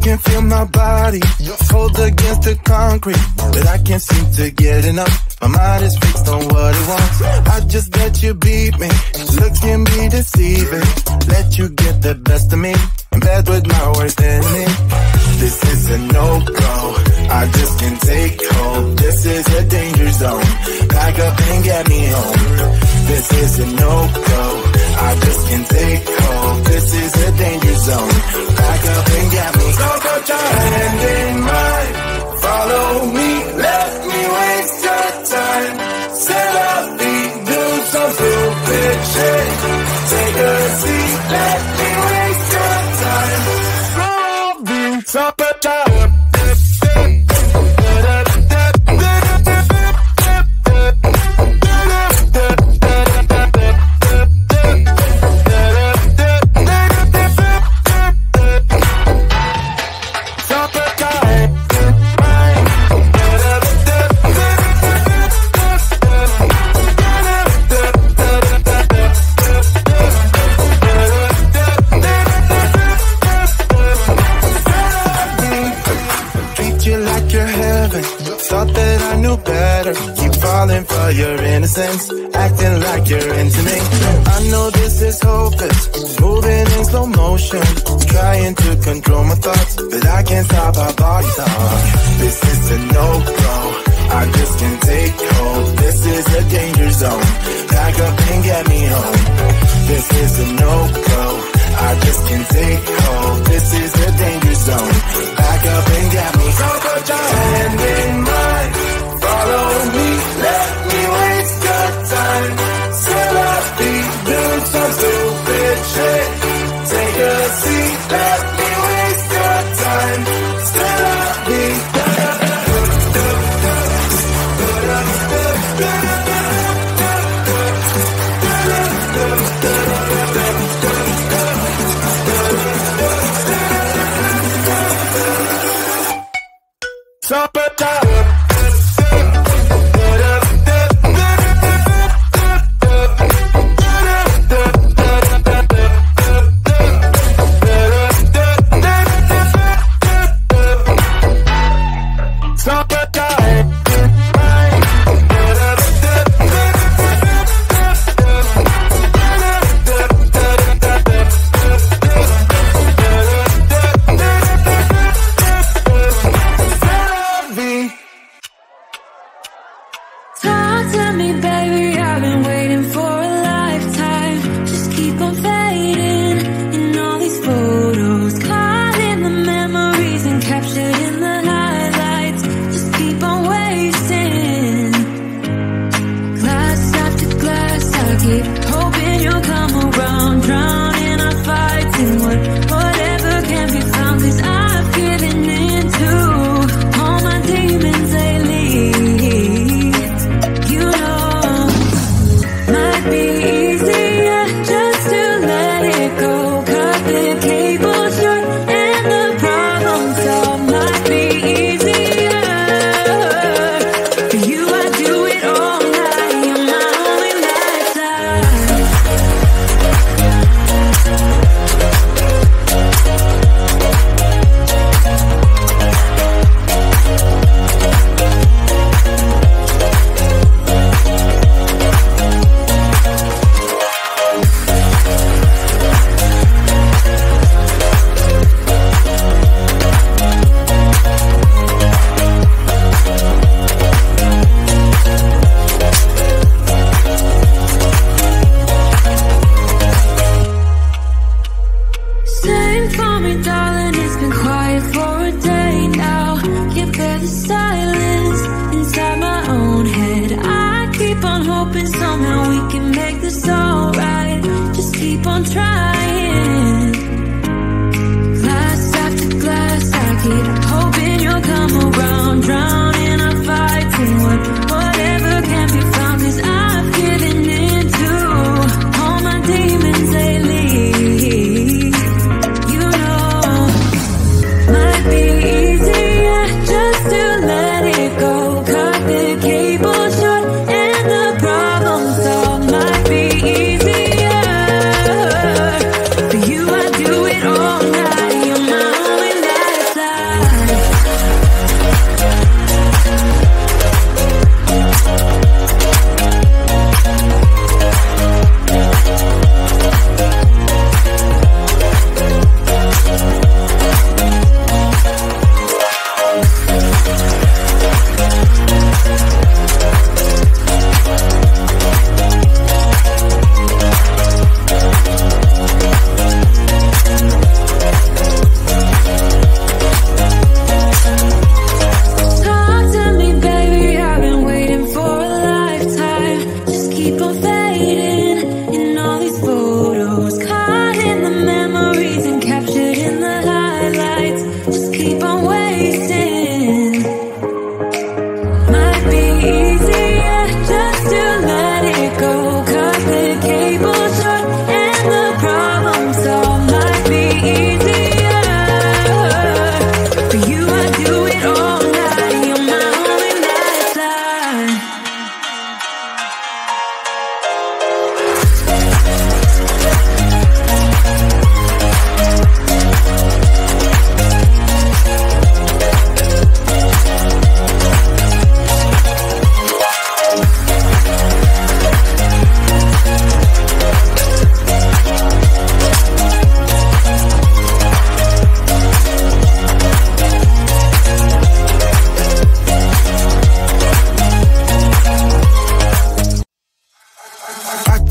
can feel my body cold against the concrete, but I can't seem to get enough. My mind is fixed on what it wants. I just let you beat me. Look can be deceiving. Let you get the best of me. In bed with my worst enemy. This is a no-go. I just can't take hold. This is a danger zone. Pack up and get me home. This is a no-go. I just can't take hold. This is a danger zone. Pack up and get me. So put your hand in mine. Follow me. Let me waste your time. Set up me. Do some stupid shit. Take a seat. Let me waste your time. So put your for your innocence, acting like you're into me. I know this is hopeless, moving in slow motion, trying to control my thoughts, but I can't stop our body talk. This is a no-go, I just can't take hold. This is a danger zone, pack up and get me home. This is a no-go, I just can't take hold. This is a danger zone, pack up and get me. So put your hand in mine. Follow me, let me waste your time. Set up me, do some stupid shit. Take a seat, let me waste your time. Set up me. So put your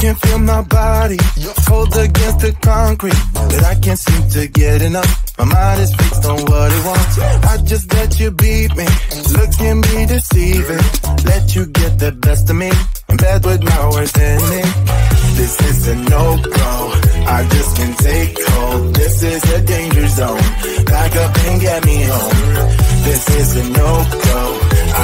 can feel my body cold against the concrete, but I can't seem to get enough. My mind is fixed on what it wants. I just let you beat me, look at me deceiving. Let you get the best of me, in bed with my worst enemy. This is a no-go, I just can't take hold. This is a danger zone, back up and get me home. This is a no-go,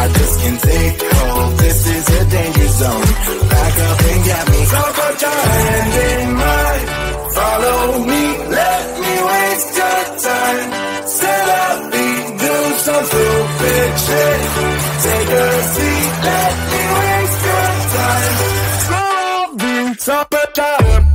I just can't take hold. This is a danger zone, back up and get me. So put your hand in mine, follow me, let me waste your time. Set up me, do some stupid shit. Take a seat, let me waste your time. Slowly, so put your hand.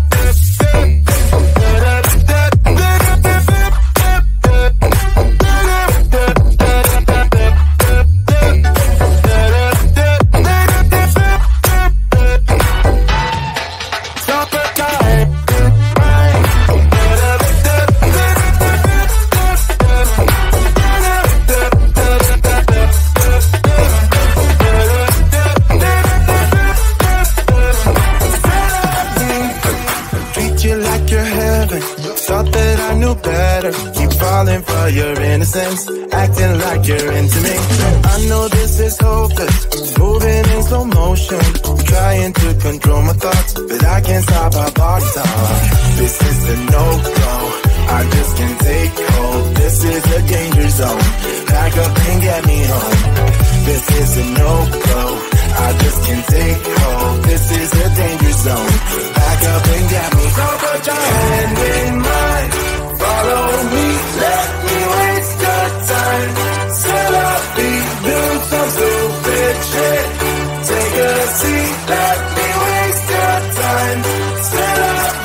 For your innocence, acting like you're into me. I know this is hopeless, moving in slow motion, trying to control my thoughts, but I can't stop our body talk. This is a no-go, I just can't take hold. This is a danger zone, pack up and get me home. This is a no-go, I just can't take hold. This is a danger zone, pack up and get me. So put your hand in mine, follow me, let me waste your time. Set up, do some stupid shit. Take a seat, let me waste your time. Set up,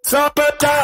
so put your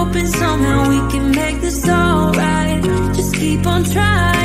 hoping somehow we can make this alright. Just keep on trying.